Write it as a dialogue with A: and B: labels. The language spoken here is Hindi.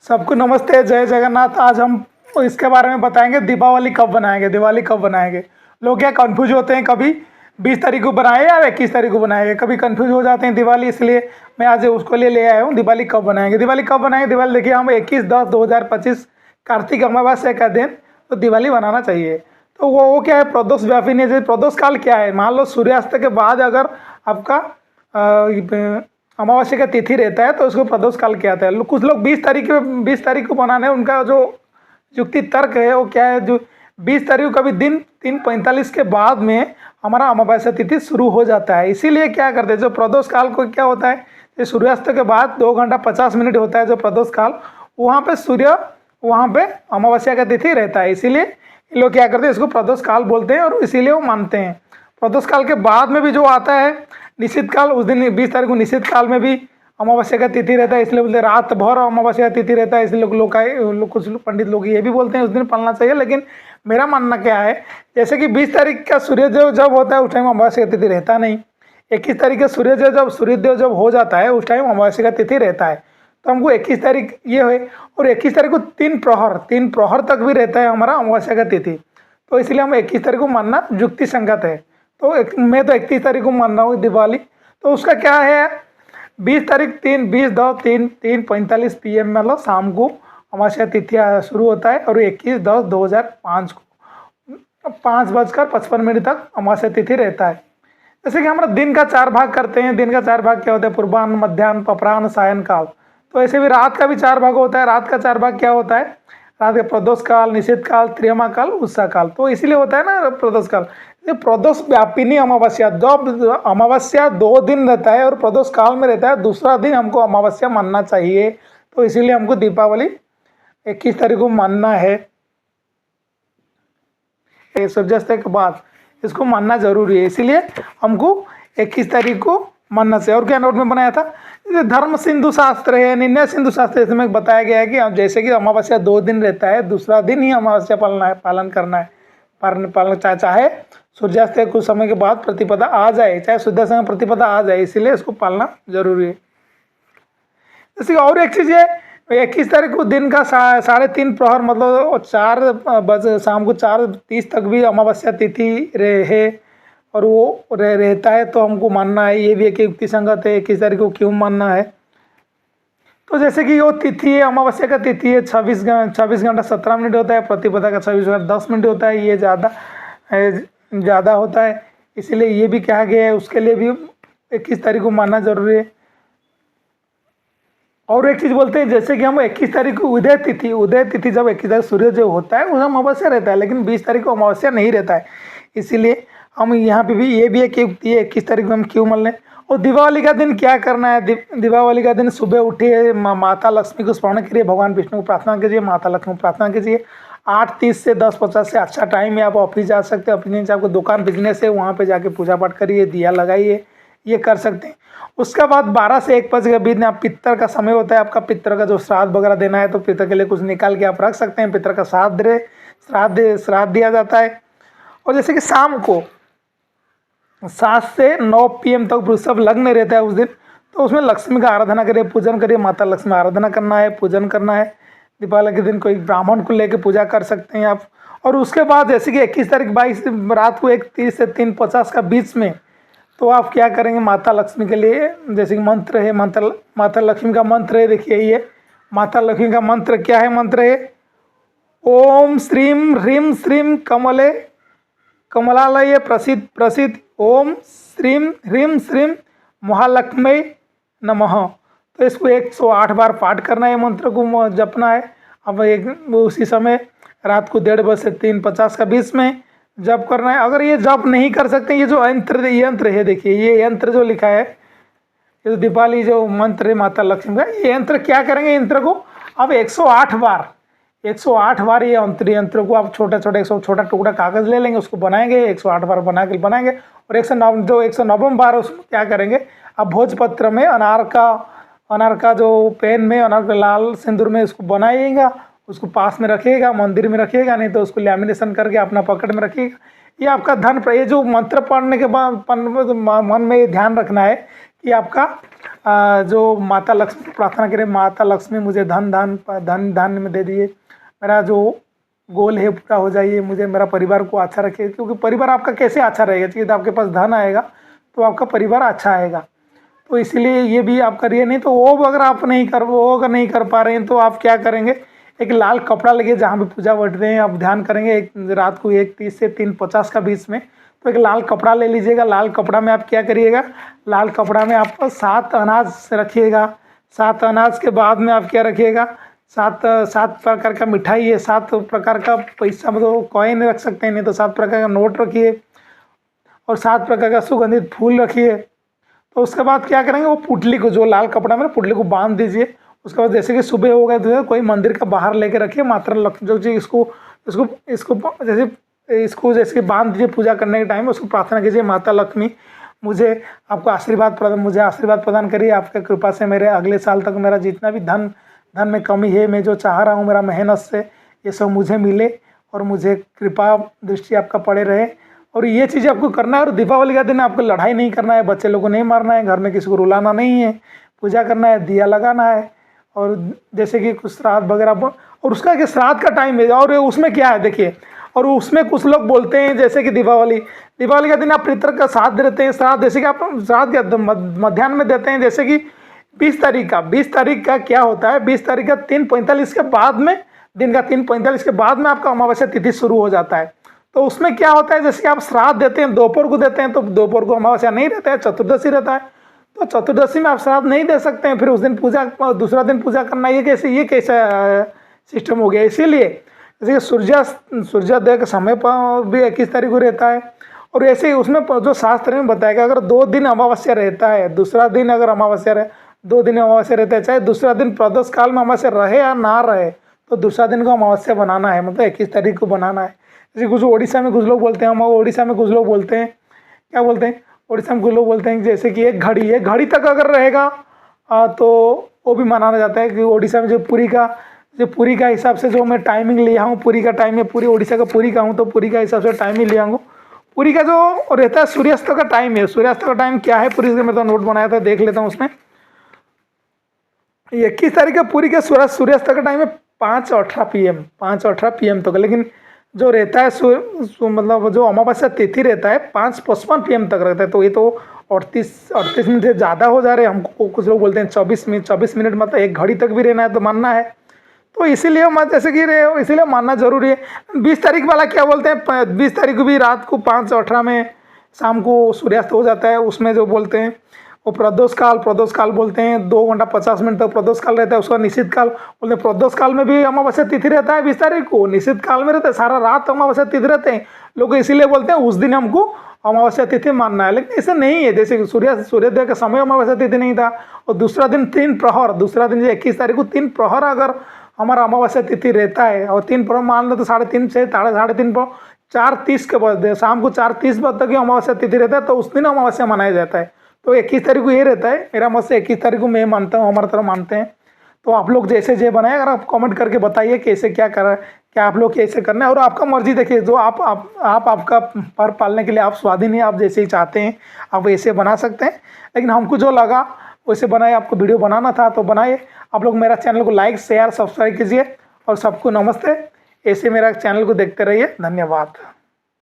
A: सबको नमस्ते, जय जगन्नाथ। आज हम इसके बारे में बताएंगे दीपावली कब बनाएंगे, दिवाली कब बनाएंगे। लोग क्या कंफ्यूज होते हैं, कभी 20 तारीख को बनाए या 21 तारीख को बनाएंगे, कभी कंफ्यूज हो जाते हैं दिवाली। इसलिए मैं आज उसको ले आया हूँ, दिवाली कब बनाएंगे। दिवाली कब बनाएंगे? दिवाली देखिए, हम 21/10/2025 कार्तिक अमावस्या का दिन तो दिवाली बनाना चाहिए। तो वो क्या है, प्रदोष व्यापिनी। जैसे प्रदोष काल क्या है, मान लो सूर्यास्त के बाद अगर आपका अमावस्या का तिथि रहता है तो उसको प्रदोष काल कहते हैं। कुछ लोग 20 तारीख को बनाने, उनका जो युक्ति तर्क है वो क्या है, जो 20 तारीख को कभी दिन 3:45 के बाद में हमारा अमावस्या तिथि शुरू हो जाता है। इसीलिए क्या करते हैं, जो प्रदोष काल को क्या होता है, ये सूर्यास्त के बाद 2 घंटा 50 मिनट होता है जो प्रदोष काल, वहाँ पे सूर्य, वहाँ पे अमावस्या का तिथि रहता है। इसीलिए ये लोग क्या करते हैं, इसको प्रदोष काल बोलते हैं और इसीलिए वो मानते हैं। प्रदोष काल के बाद में भी जो आता है निश्चित काल, उस दिन 20 तारीख को निश्चित काल में भी अमावस्या का तिथि रहता है, इसलिए बोलते हैं रात भर अमावस्या का तिथि रहता है। इसलिए कुछ पंडित लोग ये भी बोलते हैं उस दिन पालना चाहिए। लेकिन मेरा मानना क्या है, जैसे कि 20 तारीख का सूर्योदय जब होता है उस टाइम अमावस्या का तिथि रहता नहीं। 21 तारीख का सूर्योदय जब हो जाता है उस टाइम अमावस्या का तिथि रहता है। तो हमको 21 तारीख ये है, और 21 तारीख को 3 प्रहर तक भी रहता है हमारा अमावस्या का तिथि। तो इसलिए हम 21 तारीख को मानना युक्ति संगत है। तो मैं तो 31 तारीख को मान रहा हूँ दिवाली। तो उसका क्या है, 20 तारीख 3:45 PM मतलब शाम को अमावस्या तिथि शुरू होता है, और 21/10/2005 को 5:55 तक अमावस्या तिथि रहता है। जैसे कि हमारा दिन का 4 भाग करते हैं। दिन का 4 भाग क्या होता है, पूर्वाह्न, मध्याह्न, अपराह्न, सायं काल। तो ऐसे भी रात का भी 4 भाग होता है। रात का 4 भाग क्या होता है, रात का प्रदोष काल, निषेध काल, त्रियमा काल, उत्साह काल। तो इसीलिए होता है ना प्रदोष काल। ये प्रदोष व्यापिनी अमावस्या, जब अमावस्या 2 दिन रहता है और प्रदोष काल में रहता है, दूसरा दिन हमको अमावस्या मानना चाहिए। तो इसीलिए हमको दीपावली 21 तारीख को मानना है। सूर्यास्त के बाद इसको मानना जरूरी है, इसीलिए हमको 21 तारीख को मानना चाहिए। और क्या नोट में बनाया था, धर्म सिंधु शास्त्र है, निर्णय सिंधु शास्त्र, इसमें बताया गया है कि जैसे कि अमावस्या 2 दिन रहता है, दूसरा दिन ही अमावस्या पालन करना है। पालन चाहे सूर्यास्त के कुछ समय के बाद प्रतिपदा आ जाए, चाहे सूर्यास्त में प्रतिपदा आ जाए, इसीलिए इसको पालना जरूरी है। जैसे और एक चीज़ है, 21 तारीख को दिन का 3:30 प्रहर मतलब 4 बजे, शाम को 4:30 तक भी अमावस्या तिथि रहे और वो रहता है, तो हमको मानना है। ये भी एक युक्ति संगत है 21 तारीख को क्यों मानना है। तो जैसे कि वो तिथि है, अमावस्या का तिथि है 26 घंटा 17 मिनट होता है, प्रतिपदा का 26 घंटा 10 मिनट होता है। ये ज़्यादा होता है, इसीलिए ये भी कहा गया है, उसके लिए भी 21 तारीख को मानना जरूरी है। और एक चीज़ बोलते हैं, जैसे कि हम 21 तारीख को उदय तिथि जब 21 तारीख सूर्य जो होता है उस अमावस्या रहता है, लेकिन 20 तारीख को अमावस्या नहीं रहता है। इसीलिए हम यहाँ पे भी ये भी एक युक्ति है 21 तारीख को हम क्यों मान लें। और दिवाली का दिन क्या करना है, दिवाली का दिन सुबह उठिए, माता लक्ष्मी को स्मरण करिए, भगवान विष्णु को प्रार्थना कीजिए, माता लक्ष्मी को प्रार्थना कीजिए। 8:30 से 10:50 से अच्छा टाइम है, आप ऑफिस जा सकते हैं। ऑफिस से आपको दुकान बिजनेस है, वहाँ पे जाके पूजा पाठ करिए, दिया लगाइए, ये कर सकते हैं। उसके बाद 12 से 1 बजे के बीच में आप पितर का समय होता है, आपका पितर का जो श्राद्ध वगैरह देना है, तो पितर के लिए कुछ निकाल के आप रख सकते हैं। पितर का श्राद्ध दिया जाता है। और जैसे कि शाम को 7 से 9 PM तक वृषभ लग्न रहता है उस दिन, तो उसमें लक्ष्मी का आराधना करिए, पूजन करिए, माता लक्ष्मी आराधना करना है, पूजन करना है। दीपावली के दिन कोई ब्राह्मण को लेकर पूजा कर सकते हैं आप। और उसके बाद जैसे कि 21 तारीख 22 रात को 1:30 से 3:50 का बीच में, तो आप क्या करेंगे, माता लक्ष्मी के लिए जैसे कि मंत्र है, माता लक्ष्मी का मंत्र है। देखिए ये माता लक्ष्मी का मंत्र क्या है, मंत्र है ओम श्रीम ह्रीम श्रीम कमलालय प्रसिद्ध ओम श्रीम ह्रीम श्रीम महालक्ष्मी नमः। तो इसको 108 बार पाठ करना है, मंत्र को जपना है। अब उसी समय रात को 1:30 से 3:50 का बीच में जप करना है। अगर ये जप नहीं कर सकते, ये जो यंत्र है, देखिए ये यंत्र जो लिखा है, ये दीपावली जो मंत्र है माता लक्ष्मी का, ये यंत्र क्या करेंगे, यंत्र को अब 108 बार ये यंत्र को आप छोटा टुकड़ा कागज ले लेंगे, उसको बनाएंगे, 108 बार बनाएंगे। और 109 बार उसमें क्या करेंगे, आप भोजपत्र में अनार का जो पेन में अनार का लाल सिंदूर में इसको बनाइएगा, उसको पास में रखिएगा, मंदिर में रखिएगा, नहीं तो उसको लैमिनेशन करके अपना पॉकेट में रखिएगा। ये आपका धन, ये जो मंत्र पढ़ने के बाद मन में ध्यान रखना है कि आपका जो माता लक्ष्मी प्रार्थना करें, माता लक्ष्मी मुझे धन धन धन धान्य में दे दिए, मेरा जो गोल है पूरा हो जाइए, मुझे मेरा परिवार को अच्छा रखिए। क्योंकि परिवार आपका कैसे अच्छा रहेगा, चाहिए आपके पास धन आएगा तो आपका परिवार अच्छा आएगा। तो इसीलिए ये भी आप करिए। नहीं तो वो अगर आप अगर नहीं कर पा रहे हैं तो आप क्या करेंगे, एक लाल कपड़ा लेके जहाँ भी पूजा बैठते हैं आप ध्यान करेंगे, एक रात को 1:30 से 3:50 का बीच में, तो एक लाल कपड़ा ले लीजिएगा। लाल कपड़ा में आप क्या करिएगा, लाल कपड़ा में आप 7 अनाज रखिएगा। 7 अनाज के बाद में आप क्या रखिएगा, 7 प्रकार का मिठाई है, 7 प्रकार का पैसा मतलब कॉइन रख सकते हैं, नहीं तो 7 प्रकार का नोट रखिए और 7 प्रकार का सुगंधित फूल रखिए। तो उसके बाद क्या करेंगे, वो पुतली को जो लाल कपड़ा में पुतली को बांध दीजिए। उसके बाद जैसे कि सुबह हो गया तो कोई मंदिर का बाहर लेके रखिए, माता लक्ष्मी जो चीज़ इसको इसको इसको जैसे कि बांध दीजिए। पूजा करने के टाइम उसको प्रार्थना कीजिए, माता लक्ष्मी मुझे मुझे आशीर्वाद प्रदान करिए, आपके कृपा से मेरे अगले साल तक मेरा जितना भी धन में कमी है, मैं जो चाह रहा हूँ मेरा मेहनत से ये सब मुझे मिले और मुझे कृपा दृष्टि आपका पड़े रहे। और ये चीज़ आपको करना है। और दीपावली का दिन आपको लड़ाई नहीं करना है, बच्चे लोगों को नहीं मारना है, घर में किसी को रुलाना नहीं है, पूजा करना है, दिया लगाना है। और जैसे कि कुछ श्राद्ध वगैरह, और उसका कि श्राद्ध का टाइम है, और उसमें क्या है देखिए, और उसमें कुछ लोग बोलते हैं जैसे कि दीपावली का दिन आप पितर का श्राद्ध देते हैं, श्राद्ध जैसे कि आप श्राद्ध का मध्याह्न में देते हैं। जैसे कि 20 तारीख का क्या होता है, 20 तारीख का 3:45 के बाद में, दिन का 3:45 के बाद में आपका अमावस्या तिथि शुरू हो जाता है। तो उसमें क्या होता है, जैसे कि आप श्राद्ध देते हैं दोपहर को देते हैं, तो दोपहर को अमावस्या नहीं रहता है, चतुर्दशी रहता है। तो चतुर्दशी में आप श्राद्ध नहीं दे सकते हैं, फिर उस दिन पूजा, दूसरा दिन पूजा करना, ये कैसा सिस्टम हो गया। इसीलिए जैसे सूर्योदय के समय पर भी 21 तारीख को रहता है। और ऐसे ही उसमें जो शास्त्र में बताया कि अगर 2 दिन अमावस्या रहता है, दूसरा दिन अगर अमावस्या रहे, 2 दिन अमावस्या रहता है, चाहे दूसरा दिन प्रदोष काल में अमावस्या रहे या ना रहे, तो दूसरा दिन को अमावस्या बनाना है, मतलब 21 तारीख को बनाना है। जैसे कुछ उड़ीसा में कुछ लोग बोलते हैं, हम उड़ीसा में कुछ लोग बोलते हैं, क्या बोलते हैं, उड़ीसा में कुछ लोग बोलते हैं जैसे कि एक घड़ी तक अगर रहेगा तो वो भी मनाना जाता है। कि उड़ीसा में जो पुरी का हिसाब से जो मैं टाइमिंग लिया हूँ, पुरी का टाइम है, पूरी उड़ीसा का पुरी का हूँ, तो पुरी का हिसाब से टाइमिंग लिया हूँ। पुरी का जो रहता है सूर्यास्त का टाइम है, सूर्यास्त का टाइम क्या है पुरी का, मैं तो नोट बनाया था, देख लेता हूँ उसमें। 21 तारीख का पुरी का सूर्यास्त का टाइम है 5:18 PM तक। लेकिन जो रहता है मतलब जो अमावस्या तिथि रहता है 5:55 PM तक रहता है। तो ये तो 38 मिनट से ज़्यादा हो जा रहे हैं। हमको कुछ लोग बोलते हैं 24 मिनट मतलब 1 घड़ी तक भी रहना है तो मानना है। तो इसीलिए जैसे कि इसीलिए मानना जरूरी है। 20 तारीख वाला क्या बोलते हैं, 20 तारीख को भी रात को 5:18 में शाम को सूर्यास्त हो जाता है। उसमें जो बोलते हैं वो प्रदोष काल बोलते हैं। 2 घंटा 50 मिनट तक प्रदोष काल रहता है। उसका निषिद्ध काल बोलते हैं। प्रदोष काल में भी अमावस्या तिथि रहता है 20 तारीख को, निषिद्ध काल में रहता है, सारा रात अमावस्या तिथि रहते हैं। लोग इसीलिए बोलते हैं उस दिन हमको अमावस्या तिथि मानना है। लेकिन ऐसा नहीं है, जैसे सूर्योदय के समय अमावस्या तिथि नहीं था। और दूसरा दिन 3 प्रहर, दूसरा दिन 21 तारीख को 3 प्रहर अगर हमारा अमावस्या तिथि रहता है और 3 प्रहर मान लो तो 3:30 से 3:30 पर 4:30 के बाद शाम को 4:30 बजे तक अमावस्या तिथि रहता है। तो उस दिन अमावस्या मनाया जाता है। तो 21 तारीख को ये रहता है। मेरा मत से 21 तारीख को मैं मानता हूँ, हमारी तरफ मानते हैं। तो आप लोग जैसे बनाए, अगर आप कमेंट करके बताइए कैसे क्या कर, क्या आप लोग कैसे करना है। और आपका मर्जी, देखिए जो आपका पर्व पालने के लिए आप स्वाधीन है, आप जैसे ही चाहते हैं आप वैसे बना सकते हैं। लेकिन हमको जो लगा वैसे बनाए, आपको वीडियो बनाना था तो बनाइए। आप लोग मेरा चैनल को लाइक शेयर सब्सक्राइब कीजिए। और सबको नमस्ते, ऐसे मेरा चैनल को देखते रहिए। धन्यवाद।